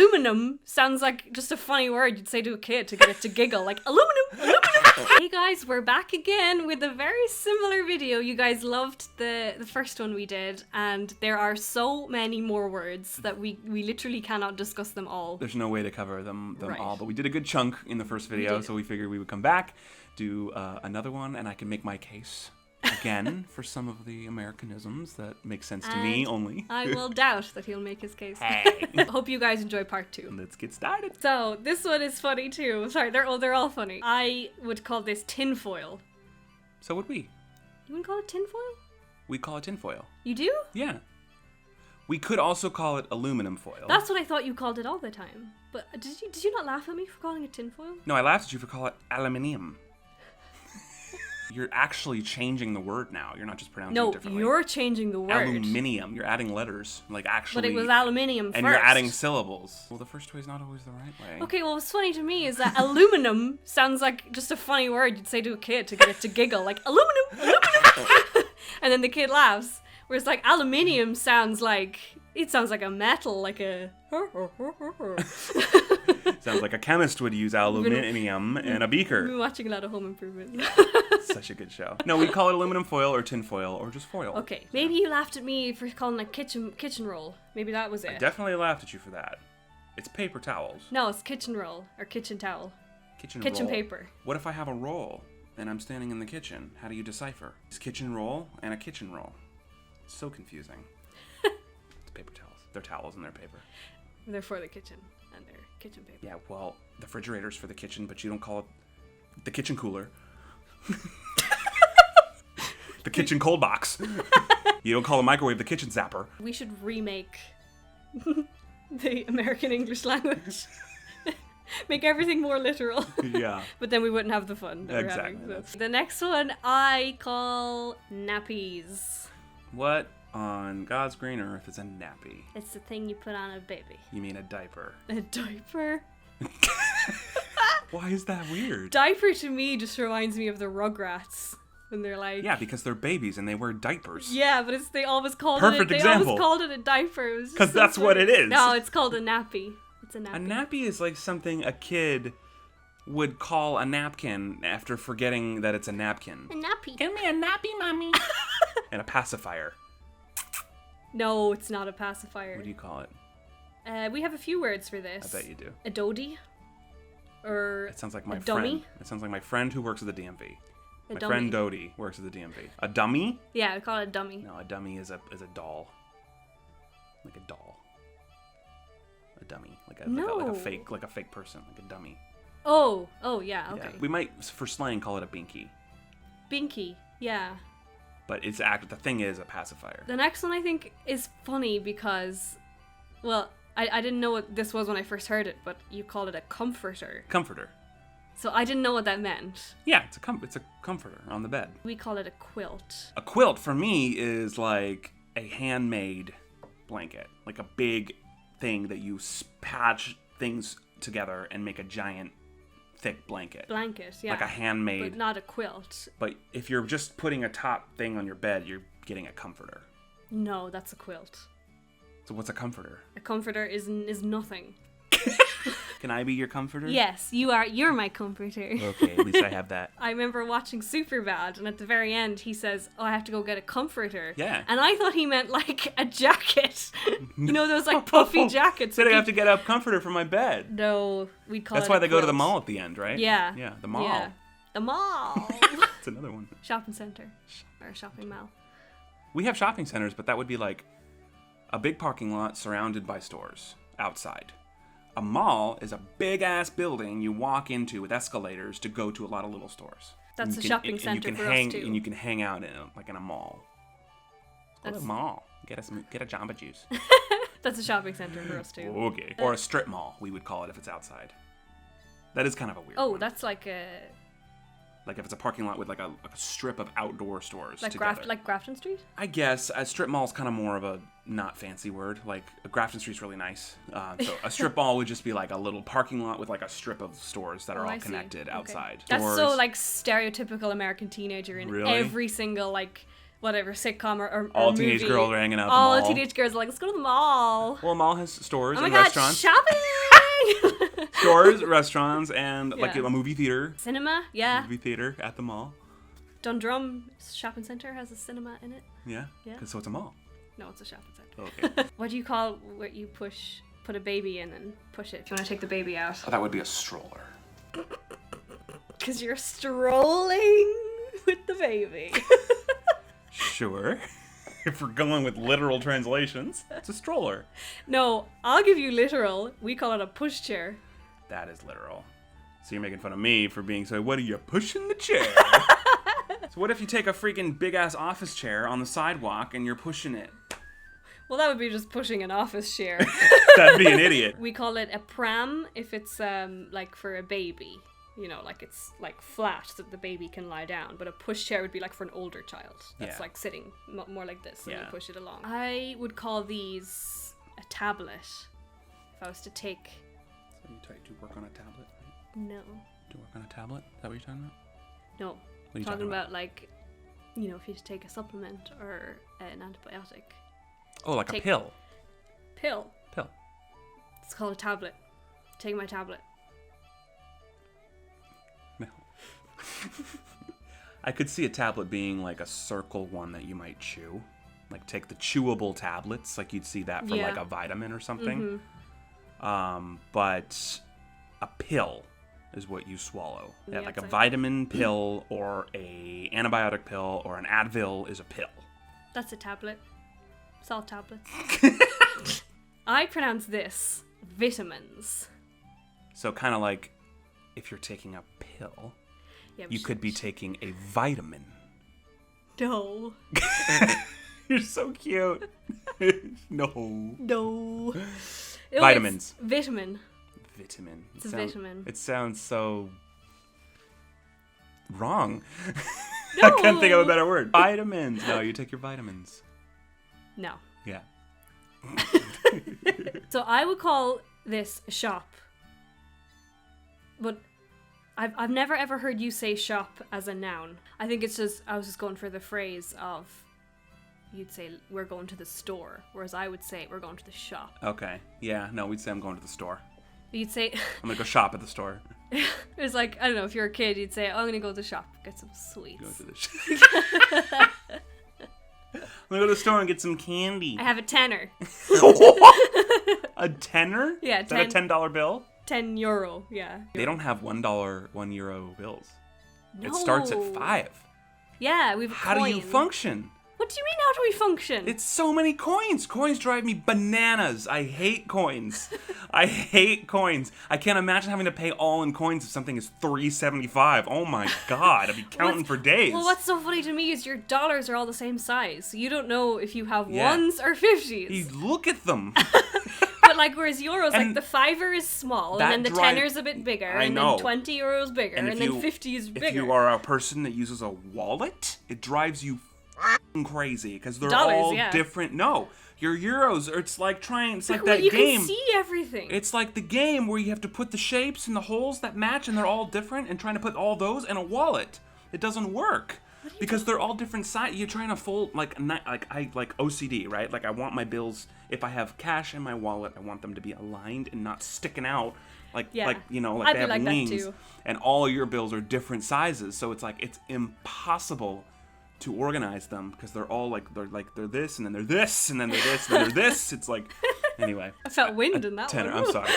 aluminum sounds like just a funny word you'd say to a kid to get it to giggle. Like, aluminum. Hey guys, we're back again with a very similar video. You guys loved the first one we did, and there are so many more words that we literally cannot discuss them all. There's no way to cover them Right. all, but we did a good chunk in the first video, so we figured we would come back, do another one, and I can make my case again for some of the Americanisms that make sense to me only. I will doubt that he'll make his case. Hey. Hope you guys enjoy part 2. Let's get started. So this one is funny too. Sorry, they're all funny. I would call this tinfoil. So would we. You wouldn't call it tinfoil? We call it tinfoil. You do? Yeah. We could also call it aluminum foil. That's what I thought you called it all the time. But did you not laugh at me for calling it tinfoil? No, I laughed at you for calling it aluminium. You're actually changing the word now. You're not just pronouncing it differently. No, you're changing the word. Aluminium. You're adding letters. Like, actually. But it was aluminium first. And you're adding syllables. Well, the first way is not always the right way. Okay, well, what's funny to me is that aluminum sounds like just a funny word you'd say to a kid to get it to giggle. Like, aluminum. And then the kid laughs. Whereas, like, aluminium sounds like a metal, like a... Sounds like a chemist would use aluminium in a beaker. We've been watching a lot of Home Improvement. Such a good show. No, we call it aluminum foil or tin foil or just foil. Okay, maybe you laughed at me for calling it kitchen roll. Maybe that was it. I definitely laughed at you for that. It's paper towels. No, it's kitchen roll or kitchen towel. Kitchen roll. Paper. What if I have a roll and I'm standing in the kitchen? How do you decipher? It's kitchen roll and a kitchen roll. It's so confusing. It's paper towels. They're towels and they're paper. They're for the kitchen and they're kitchen paper. Yeah, well, the refrigerator's for the kitchen, but you don't call it the kitchen cooler. The kitchen cold box. You don't call a microwave the kitchen zapper. We should remake the American English language. Make everything more literal. Yeah. But then we wouldn't have the fun that Exactly. we're having. So. The next one I call nappies. What on God's green earth is a nappy? It's the thing you put on a baby. You mean a diaper? A diaper? Why is that weird? Diaper to me just reminds me of the Rugrats. When they're like... Yeah, because they're babies and they wear diapers. Yeah, but they always called Perfect it... example. They always called it a diaper. Because that's what it is. No, it's called a nappy. It's a nappy. A nappy is like something a kid would call a napkin after forgetting that it's a napkin. A nappy. Give me a nappy, mommy. And a pacifier. No, it's not a pacifier. What do you call it? We have a few words for this. I bet you do. A dodie. Or It sounds like my a friend. dummy. It sounds like my friend who works at the DMV. A My dummy. friend Dodie works at the DMV. A dummy? Yeah, we call it a dummy. No, a dummy is a doll. Like a doll. A dummy. Like a fake person. Like a dummy. Oh, yeah, okay. Yeah. We might, for slang, call it a binky. Binky, yeah. But the thing is a pacifier. The next one I think is funny because, well, I didn't know what this was when I first heard it, but you called it a comforter. Comforter. So I didn't know what that meant. Yeah, it's a comforter on the bed. We call it a quilt. A quilt for me is like a handmade blanket, like a big thing that you patch things together and make a giant thick blanket. Blanket, yeah. Like a handmade. But not a quilt. But if you're just putting a top thing on your bed, you're getting a comforter. No, that's a quilt. So what's a comforter? A comforter is nothing. Can I be your comforter? Yes, you're my comforter. Okay, at least I have that. I remember watching Superbad, and at the very end, he says, "Oh, I have to go get a comforter." Yeah. And I thought he meant like a jacket. You know those like puffy jackets. Said I have to get a comforter for my bed. No, we call it. That's why a they go to the quilt. mall at the end, right? Yeah. Yeah, the mall. Yeah. The mall. That's another one. Shopping center or shopping mall. We have shopping centers, but that would be like a big parking lot surrounded by stores outside. A mall is a big-ass building you walk into with escalators to go to a lot of little stores. That's a shopping center for us, too. And you can hang out in a mall. It's called a mall. Get a Jamba Juice. That's a shopping center for us, too. Okay. Or a strip mall, we would call it if it's outside. That is kind of a weird one. That's like a... Like if it's a parking lot with like a strip of outdoor stores like together. like Grafton Street? I guess a strip mall is kind of more of a not fancy word. Like a Grafton Street's really nice. So a strip mall would just be like a little parking lot with like a strip of stores that are all connected outside. That's so like stereotypical American teenager in Really? every single like whatever sitcom or all movie. teenage girls are hanging out at the all mall. teenage girls are like, let's go to the mall. Well, a mall has stores Oh my and god, restaurants. shopping! Stores, restaurants, and like Yeah. a movie theater. Cinema, yeah. Movie theater at the mall. Dundrum Shopping Centre has a cinema in it. Yeah. Yeah. So it's a mall. No, it's a shopping centre. Okay. What do you call what you put a baby in and push it if you want to take the baby out? Oh, that would be a stroller. Because you're strolling with the baby. Sure. If we're going with literal translations, it's a stroller. No, I'll give you literal. We call it a pushchair. That is literal. So you're making fun of me for being so, what are you pushing the chair? So what if you take a freaking big ass office chair on the sidewalk and you're pushing it? Well, that would be just pushing an office chair. That'd be an idiot. We call it a pram if it's like for a baby. You know, like it's like flat so that the baby can lie down. But a pushchair would be like for an older child. That's Yeah. like sitting more like this and Yeah. you push it along. I would call these a tablet. If I was to take... So you do work on a tablet? No. Do work on a tablet? Is that what you're talking about? No. What are you Talking talking about like, you know, if you take a supplement or an antibiotic. Oh, like a Take- pill. Pill. Pill. It's called a tablet. Take my tablet. No. I could see a tablet being like a circle one that you might chew. Like take the chewable tablets, like you'd see that for Yeah. like a vitamin or something. But a pill is what you swallow. Yeah, Yeah, like a it's like- vitamin pill or a antibiotic pill or an Advil is a pill. That's a tablet. Salt tablets. I pronounce this vitamins. So kind of like if you're taking a pill, Yeah, you could be taking a vitamin. No. You're so cute. No. No. Vitamins. It's vitamin. Vitamin. It's a vitamin. It sounds so wrong. No. I can't think of a better word. Vitamins. No, you take your vitamins. No. Yeah. So I would call this a shop. But I've never ever heard you say shop as a noun. I think it's just, I was just going for the phrase of, you'd say we're going to the store, whereas I would say we're going to the shop. Okay. Yeah. No, we'd say I'm going to the store. You'd say, I'm gonna go shop at the store. it's like, I don't know, if you're a kid, you'd say, oh, I'm gonna go to the shop, get some sweets. Go to the I'm gonna go to the store and get some candy. I have a tenner. A tenner? Yeah, Is that a $10 bill? €10, yeah. They don't have $1, €1 bills. No. It starts at 5. Yeah, we have a How coin. do you function? What do you mean, how do we function? It's so many coins. Coins drive me bananas. I hate coins. I hate coins. I can't imagine having to pay all in coins if something is $3.75. Oh my god, I'd be counting for days. Well, what's so funny to me is your dollars are all the same size. So you don't know if you have Yeah. ones or 50s. You look at them. But like, whereas euros, like And the fiver is small, that and then the drive- tenner's a bit bigger, I and know. then 20 euros bigger, and, if then you- 50 is bigger. If you are a person that uses a wallet, it drives you f***ing crazy because they're Dollars, all yeah. different. No, your euros. It's like it's like Well, that you game. can see everything. It's like the game where you have to put the shapes and the holes that match and they're all different and trying to put all those in a wallet. It doesn't work because they're all different size. You're trying to fold like OCD, right? Like I want my bills, if I have cash in my wallet, I want them to be aligned and not sticking out like Yeah. like I'd they be have like that wings. too. And all your bills are different sizes. So it's like it's impossible to organize them because they're all they're this and then they're this and then they're this and then they're this. It's like anyway. I felt wind in that Tenor, one. I'm sorry.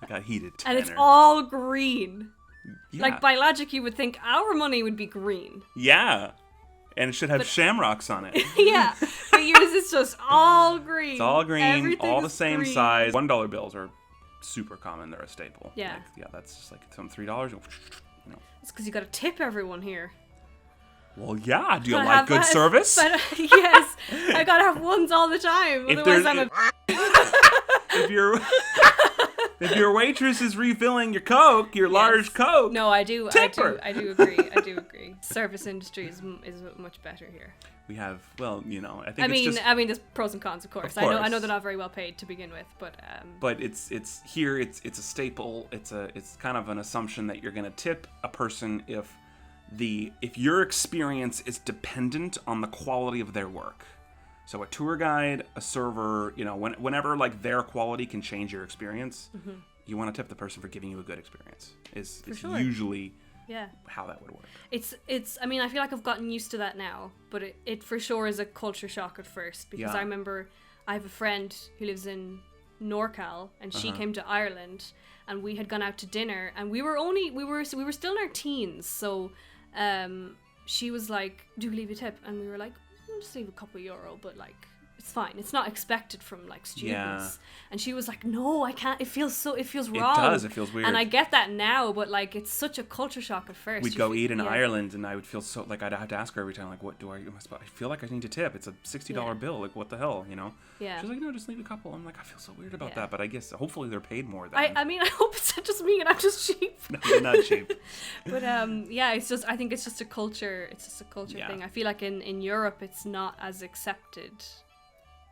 I got heated. And it's Tenor. all green. Yeah. Like, by logic, you would think our money would be green. Yeah. And it should have shamrocks on it. Yeah. But yours is just all green. It's all green, Everything all the is same green. size. $1 bills are super common. They're a staple. Yeah. Like, yeah, that's just like some $3. You know. It's because you gotta tip everyone here. Well, yeah. Do you Gotta like have good that- service? But, yes. I gotta have ones all the time. If Otherwise, there's- I'm a... if your waitress is refilling your Coke, your large Coke. No, I do. Tip her. I do agree. I do agree. Service industry is much better here. We have, well, you know, I think I it's mean, just... there's pros and cons, of course. Of I know course. they're not very well paid to begin with, but But it's here. It's a staple. It's kind of an assumption that you're gonna tip a person if your experience is dependent on the quality of their work. So a tour guide, a server, whenever like their quality can change your experience, you want to tip the person for giving you a good experience. It's sure. usually Yeah. how that would work. It's I mean, I feel like I've gotten used to that now, but it for sure is a culture shock at first, because I remember I have a friend who lives in NorCal, and she came to Ireland, and we had gone out to dinner, and we were still in our teens, so she was like, "Do leave a tip?" And we were like, "I'll just leave a couple euro, but like it's fine. It's not expected from like students." Yeah. And she was like, "No, I can't. It feels wrong." It does. It feels weird. And I get that now, but like it's such a culture shock at first. We'd go eat in Ireland, and I would feel so like I'd have to ask her every time, like, "What do I feel like I need to tip? It's a $60 bill. Like, what the hell, you know?" Yeah. She's like, "No, just leave a couple." I'm like, I feel so weird about that, but I guess hopefully they're paid more. Then. I mean, I hope it's not just me and I'm just cheap. No, you're not cheap. But I think it's just a culture. It's just a culture thing. I feel like in Europe it's not as accepted.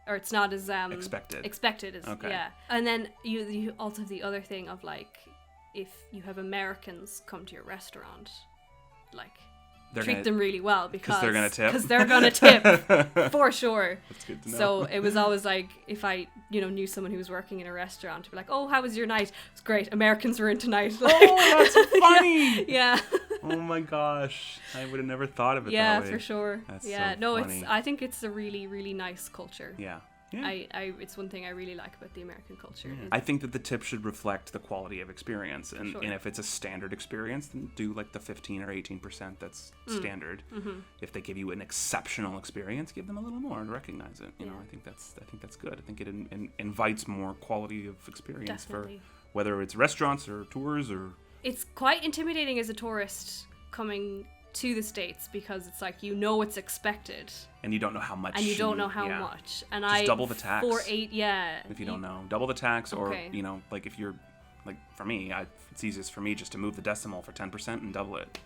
Or it's not as expected as and then you also have the other thing of like, if you have Americans come to your restaurant, like treat them really well because they're gonna tip. Because they're gonna tip for sure. That's good to know. So it was always like, if I knew someone who was working in a restaurant, to be like, "Oh, how was your night?" "It's great. Americans were in tonight." Like, oh, that's funny. Yeah. Oh my gosh, I would have never thought of it that way. Yeah, for sure. That's so funny. I think it's a really, really nice culture. Yeah. It's one thing I really like about the American culture. Yeah. I think that the tip should reflect the quality of experience, and if it's a standard experience, then do like the 15 or 18% that's standard. If they give you an exceptional experience, give them a little more and recognize it. You know, I think that's good. I think it invites more quality of experience for whether it's restaurants or tours or. It's quite intimidating as a tourist coming to the States, because it's like, it's expected, and you don't know how much, and you don't know how much, and just double the tax if you don't know, double the tax, or like if you're like, for me, it's easiest for me just to move the decimal for 10% and double it,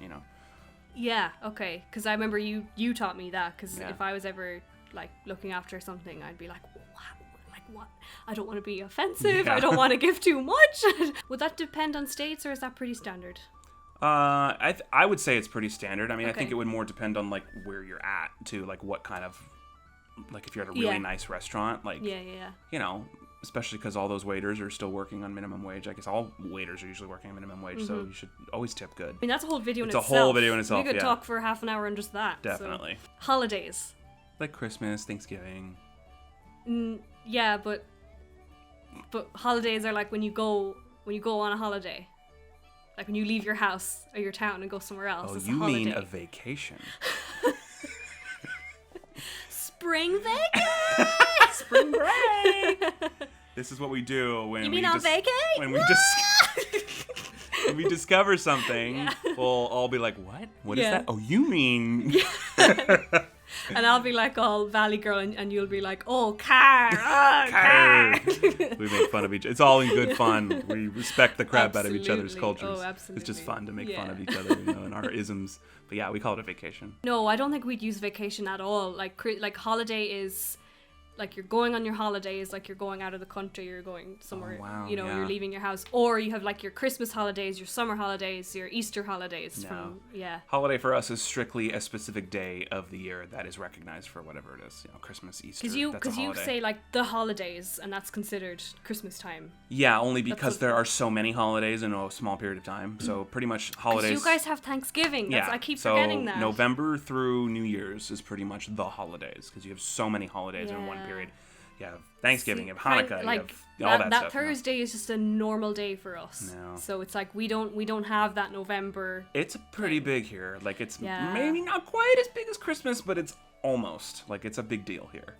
because I remember you taught me that, because if I was ever like looking after something, I'd be like, what? I don't want to be offensive. I don't want to give too much. Would that depend on states, or is that pretty standard? I would say it's pretty standard. I mean, I think it would more depend on like where you're at too, like what kind of, like if you're at a really nice restaurant, like especially because all those waiters are still working on minimum wage. I guess all waiters are usually working on minimum wage, so you should always tip good. I mean, that's a whole video in itself. It's a whole video in itself. We could talk for half an hour on just that. Definitely. So. Holidays. Like Christmas, Thanksgiving. Yeah, but holidays are like when you go on a holiday. Like when you leave your house or your town and go somewhere else. Oh, you mean a vacation. Spring vacation! Spring break! This is what we do when when we discover something, we'll all be like, "What? What is that? Oh, you mean..." And I'll be like all Valley Girl, and you'll be like, "Oh, car." We make fun of each other. It's all in good fun. We respect the crap out of each other's cultures. Oh, absolutely. It's just fun to make fun of each other, and our isms. But yeah, we call it a vacation. No, I don't think we'd use vacation at all. Like holiday is... Like you're going on your holidays, like you're going out of the country, you're going somewhere, you're leaving your house, or you have like your Christmas holidays, your summer holidays, your Easter holidays. Holiday for us is strictly a specific day of the year that is recognized for whatever it is, Christmas, Easter. Because you say like the holidays, and that's considered Christmas time. Yeah, only because there are so many holidays in a small period of time. So pretty much holidays. You guys have Thanksgiving. I keep forgetting that. November through New Year's is pretty much the holidays, because you have so many holidays in one period. You have Thanksgiving, you have Hanukkah, you have all that stuff. That Thursday is just a normal day for us. No. So it's like we don't have that November. It's pretty big here. Like it's maybe not quite as big as Christmas, but it's almost like it's a big deal here.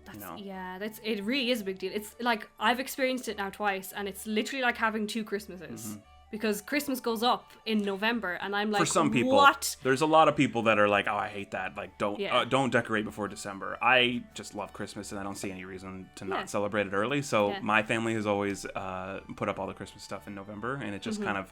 It really is a big deal. It's like I've experienced it now twice, and it's literally like having two Christmases. Because Christmas goes up in November, and I'm like, for some people, what? There's a lot of people that are like, "Oh, I hate that. Like, don't decorate before December." I just love Christmas, and I don't see any reason to not celebrate it early. So my family has always put up all the Christmas stuff in November, and it just kind of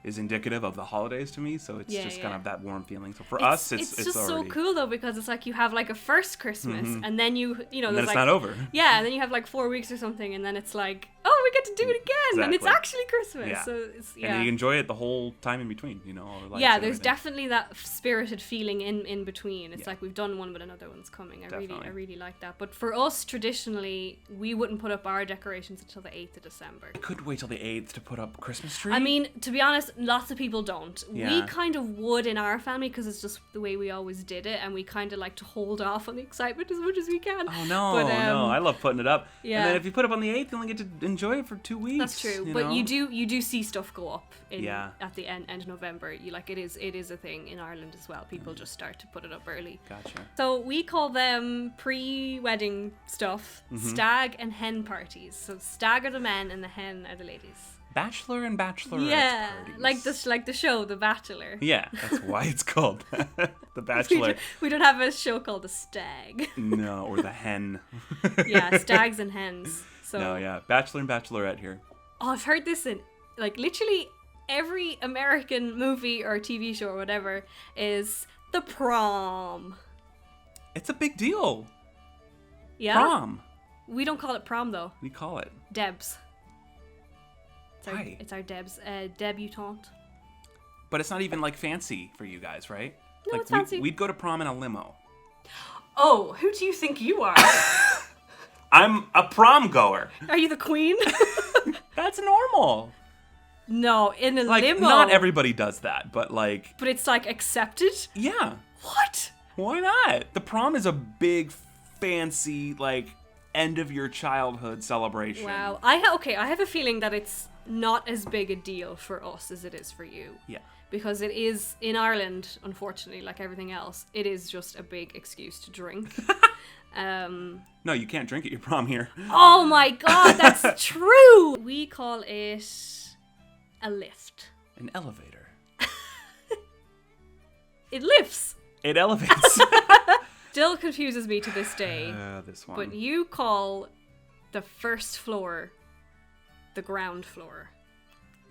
is indicative of the holidays to me. So it's just kind of that warm feeling. So for us, it's just already... so cool though, because it's like you have like a first Christmas, and then you know, and then it's not over. Yeah, and then you have like 4 weeks or something, and then it's like, oh, we get to do it again, and it's Exactly. actually Christmas. Yeah. So it's, And you enjoy it the whole time in between, you know. All the lights yeah, and there's everything. definitely that spirited feeling in between. It's Yeah. like we've done one, but another one's coming. I Definitely. really like that. But for us, traditionally, we wouldn't put up our decorations until the 8th of December. I could wait till the 8th to put up Christmas tree. I mean, to be honest, lots of people don't. We Yeah. kind of would in our family because it's just the way we always did it, and we kind of like to hold off on the excitement as much as we can. Oh no, But, no! I love putting it up. yeah. And then if you put it up on the 8th, you only get to enjoy it for 2 weeks. That's true, you but know? you do see stuff go up Yeah. at the end of November. You like it is a thing in Ireland as well. People just start to put it up early. Gotcha. So we call them pre-wedding stuff Mm-hmm. stag and hen parties. So stag are the men and the hen are the ladies. Bachelor and bachelorette Yeah, parties. like the show The Bachelor. Yeah, that's why it's called The Bachelor. We don't have a show called The Stag. No, or the hen. Yeah, stags and hens. So No, yeah, Bachelor and Bachelorette here. oh, I've heard this in like literally every American movie or TV show or whatever is the prom. It's a big deal. Yeah. Prom. We don't call it prom though. What do you call it? Debs. Why? It's our Debs. Debutante. But it's not even like fancy for you guys, right? No, like it's fancy. We'd go to prom in a limo. Oh, who do you think you are? I'm a prom goer. Are you the queen? That's normal. No, in a Like, limo. not everybody does that, but like, But it's like accepted. yeah. What? Why not? The prom is a big, fancy, like, end of your childhood celebration. Wow. I have a feeling that it's not as big a deal for us as it is for you. Yeah. Because it is in Ireland, unfortunately, like everything else, it is just a big excuse to drink. No, you can't drink at your prom here. Oh my god, that's true. We call it a lift. An elevator. It lifts. It elevates. Still confuses me to this day. This one. But you call the first floor the ground floor.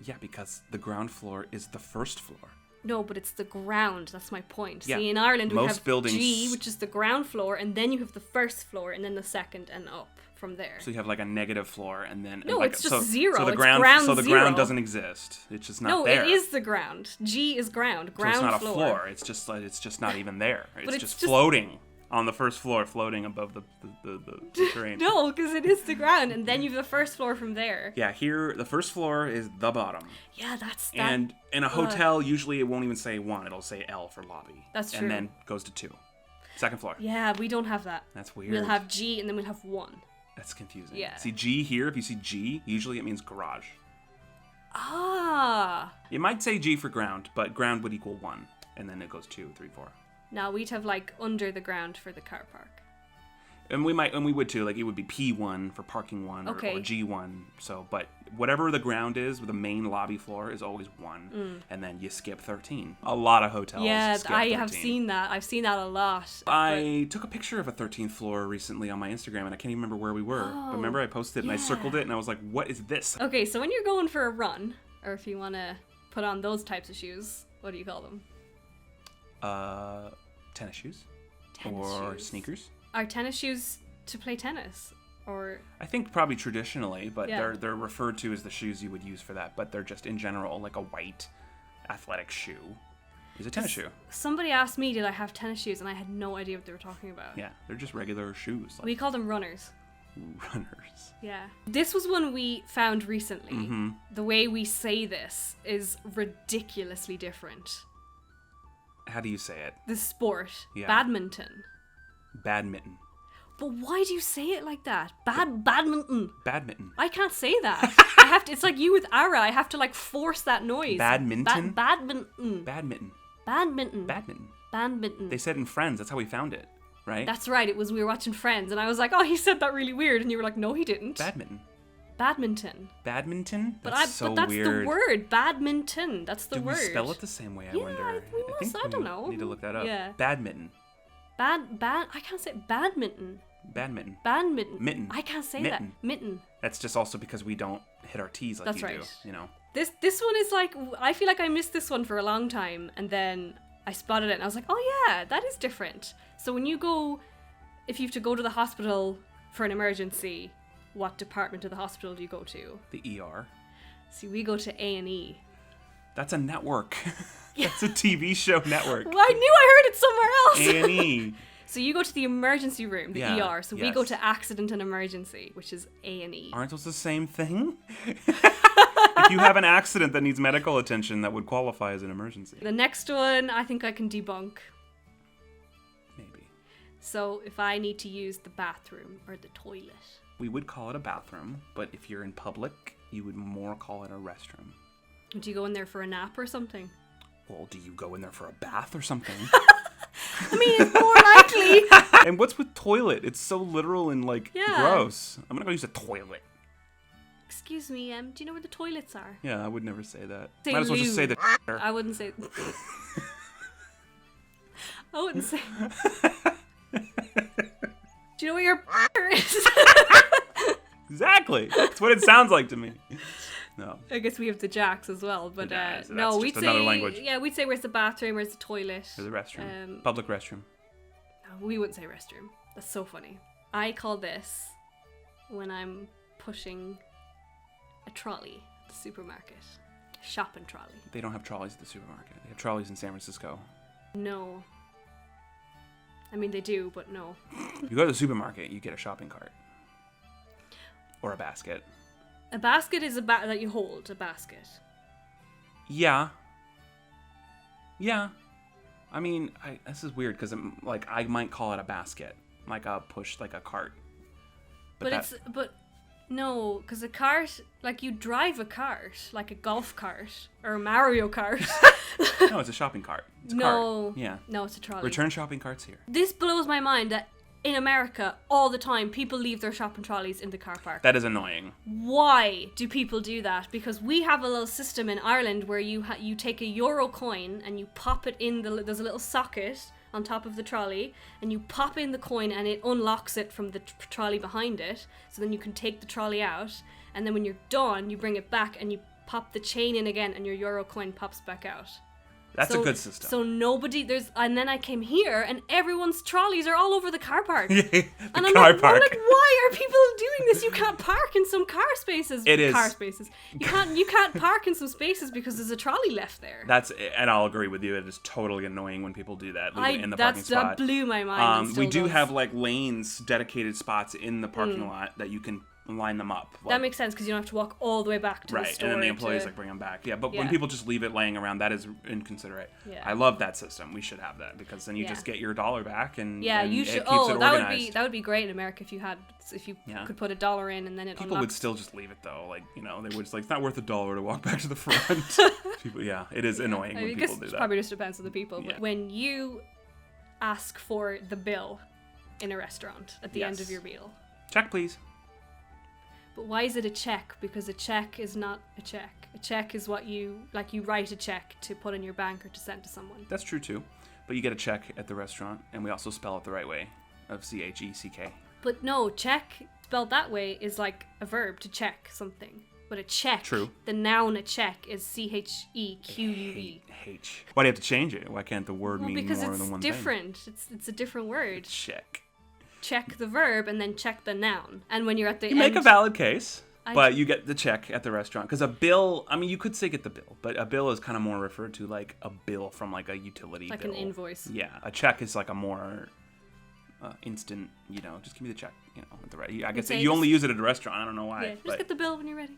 Yeah, because the ground floor is the first floor. No, but it's the ground. That's my point. Yeah. See, in Ireland we Most have buildings- G, which is the ground floor, and then you have the first floor, and then the second, and up from there. So you have like a negative floor, and then No, like, it's just zero. So the It's ground, ground so the zero. ground doesn't exist. It's just not No, there. it is the ground. G is ground. So Ground it's not floor. a floor. It's just like it's just not even there. It's, it's just just- floating on the first floor, floating above the terrain. No, because it is the ground, and then you have the first floor from there. Yeah, here the first floor is the bottom. Yeah, that's that. And in a hotel, usually it won't even say 1, it'll say L for lobby. That's true. And then goes to 2. Second floor. Yeah, we don't have that. That's weird. We'll have G, and then we'll have 1. That's confusing. Yeah. See G here, if you see G, usually it means garage. Ah. It might say G for ground, but ground would equal 1. And then it goes 2, 3, 4. Now we'd have like under the ground for the car park. And we would too, like it would be P1 for parking 1 or Okay. G1. So, but whatever the ground is, the main lobby floor is always 1. And then you skip 13. A lot of hotels Yeah, skip I 13. have seen that. I've seen that a lot. I took a picture of a 13th floor recently on my Instagram, and I can't even remember where we were. But remember I posted it and I circled it, and I was like, what is this? Okay, so when you're going for a run, or if you want to put on those types of shoes, what do you call them? Tennis shoes? Tennis or shoes. sneakers? Are tennis shoes to play tennis? Or I think probably traditionally, but Yeah. they're referred to as the shoes you would use for that. But they're just in general like a white athletic shoe is a tennis shoe. somebody asked me, did I have tennis shoes? And I had no idea what they were talking about. Yeah, they're just regular shoes, like We call them runners. runners. Yeah. This was one we found recently. Mm-hmm. The way we say this is ridiculously different. How do you say it? The sport. Yeah. Badminton. Badminton. But why do you say it like that? Badminton. Badminton. I can't say that. I have to. It's like you with Ara. I have to like force that noise. Badminton? Badminton. Badminton. Badminton. Badminton. Badminton. They said in Friends, that's how we found it, right? That's right. It was we were watching Friends, and I was like, "Oh, he said that really weird," and you were like, "No, he didn't." Badminton. Badminton. Badminton? But That's so that's weird. the word. Badminton. That's the Do word. we spell it the same way, I Yeah, wonder? we must. I don't know. Need to look that up. Yeah. Badminton. I can't say badminton. Badminton. Badminton. Mitten. I can't say Mitten. that. Mitten. That's just also because we don't hit our T's like That's you right. do, you know? This one is like, I feel like I missed this one for a long time, and then I spotted it and I was like, oh yeah, that is different. So when you go, if you have to go to the hospital for an emergency, what department of the hospital do you go to? The ER. See, we go to A&E. That's a network. That's a TV show network. Well, I knew I heard it somewhere else. A&E. So you go to the emergency room, the Yeah, ER. So we go to accident and emergency, which is A&E. Aren't those the same thing? If you have an accident that needs medical attention, that would qualify as an emergency. The next one, I think I can debunk. Maybe. So if I need to use the bathroom or the toilet. We would call it a bathroom, but if you're in public, you would more call it a restroom. Do you go in there for a nap or something? Well, do you go in there for a bath or something? I mean, it's more likely. And what's with toilet? It's so literal and, like, gross. I'm gonna go use a toilet. Excuse me, do you know where the toilets are? Yeah, I would never say that. Say Might as well just say loo. the I wouldn't say... I wouldn't say... Do you know where your is? Exactly. That's what it sounds like to me. No. I guess we have the jacks as well, but So no, that's we'd just say another language. yeah, we'd say where's the bathroom, where's the toilet. There's a restroom. Public restroom. No, we wouldn't say restroom. That's so funny. I call this when I'm pushing a trolley at the supermarket. Shopping trolley. They don't have trolleys at the supermarket. They have trolleys in San Francisco. No. I mean, they do, but no. You go to the supermarket, you get a shopping cart. Or a basket. A basket is that you hold, a basket. Yeah. Yeah. I mean, this is weird because I might call it a basket, like a push, like a cart. But no, because a cart, like you drive a cart, like a golf cart or a Mario Kart. No, it's a shopping cart. It's a No. cart. Yeah. No, it's a trolley. Return shopping carts here. This blows my mind that in America, all the time, people leave their shopping trolleys in the car park. That is annoying. Why do people do that? Because we have a little system in Ireland where you take a euro coin and you pop it in there's a little socket on top of the trolley, and you pop in the coin and it unlocks it from the trolley behind it, so then you can take the trolley out, and then when you're done, you bring it back and you pop the chain in again and your euro coin pops back out. That's a good system. So and then I came here and everyone's trolleys are all over the car park. The and I'm car like, park. why are people doing this? You can't park in some car spaces. It is. Car spaces. You can't park in some spaces because there's a trolley left there. And I'll agree with you. It is totally annoying when people do that in the parking spot. That blew my mind. We do have like lanes, dedicated spots in the parking lot that you can line them up. That makes sense because you don't have to walk all the way back to the store. And then the employees bring them back. Yeah, but when people just leave it laying around, that is inconsiderate. Yeah. I love that system. We should have that because then you just get your dollar back and you should. It keeps it organized. That would be great in America if you could put $1 in and then it people would still just leave it though. Like they would just it's not worth $1 to walk back to the front. People, it is annoying when people do that. It probably just depends on the people. But when you ask for the bill in a restaurant at the end of your meal, check please. But why is it a check? Because a check is not a check. A check is what you write a check to put in your bank or to send to someone. That's true too. But you get a check at the restaurant, and we also spell it the right way, of CHECK. But no, check spelled that way is like a verb, to check something. But a check, the noun a check is CHEQUE. H. Why do you have to change it? Why can't the word mean more than one thing? Because it's different. It's a different word. Check. Check the verb and then check the noun. And when you're at the end... You make a valid case, but you get the check at the restaurant. Because a bill, I mean, you could say get the bill, but a bill is kind of more referred to like a bill from like a utility bill. Like an invoice. Yeah. A check is like a more instant, just give me the check, at the right. I guess you only use it at a restaurant. I don't know why. Yeah, just get the bill when you're ready.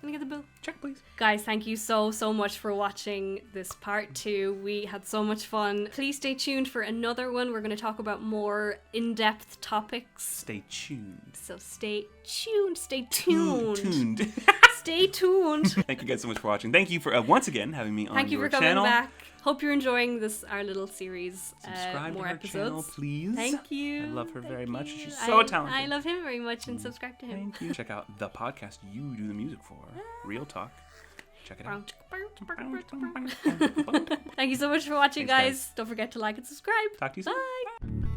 Can I get the bill? Check, please. Guys, thank you so much for watching this part 2. We had so much fun. Please stay tuned for another one. We're going to talk about more in-depth topics. Stay tuned. So stay tuned. Stay tuned. Tuned. Stay tuned. Thank you guys so much for watching. Thank you for once again having me on your channel. Thank you for coming back. Hope you're enjoying our little series. Subscribe more to her episodes. channel, please. Thank you. I love her very much. She's so talented. I love him very much, and subscribe to him. Thank you. Check out the podcast you do the music for. Real Talk. Check it out. Thank you so much for watching, Thanks, guys. Don't forget to like and subscribe. Talk to you soon. Bye.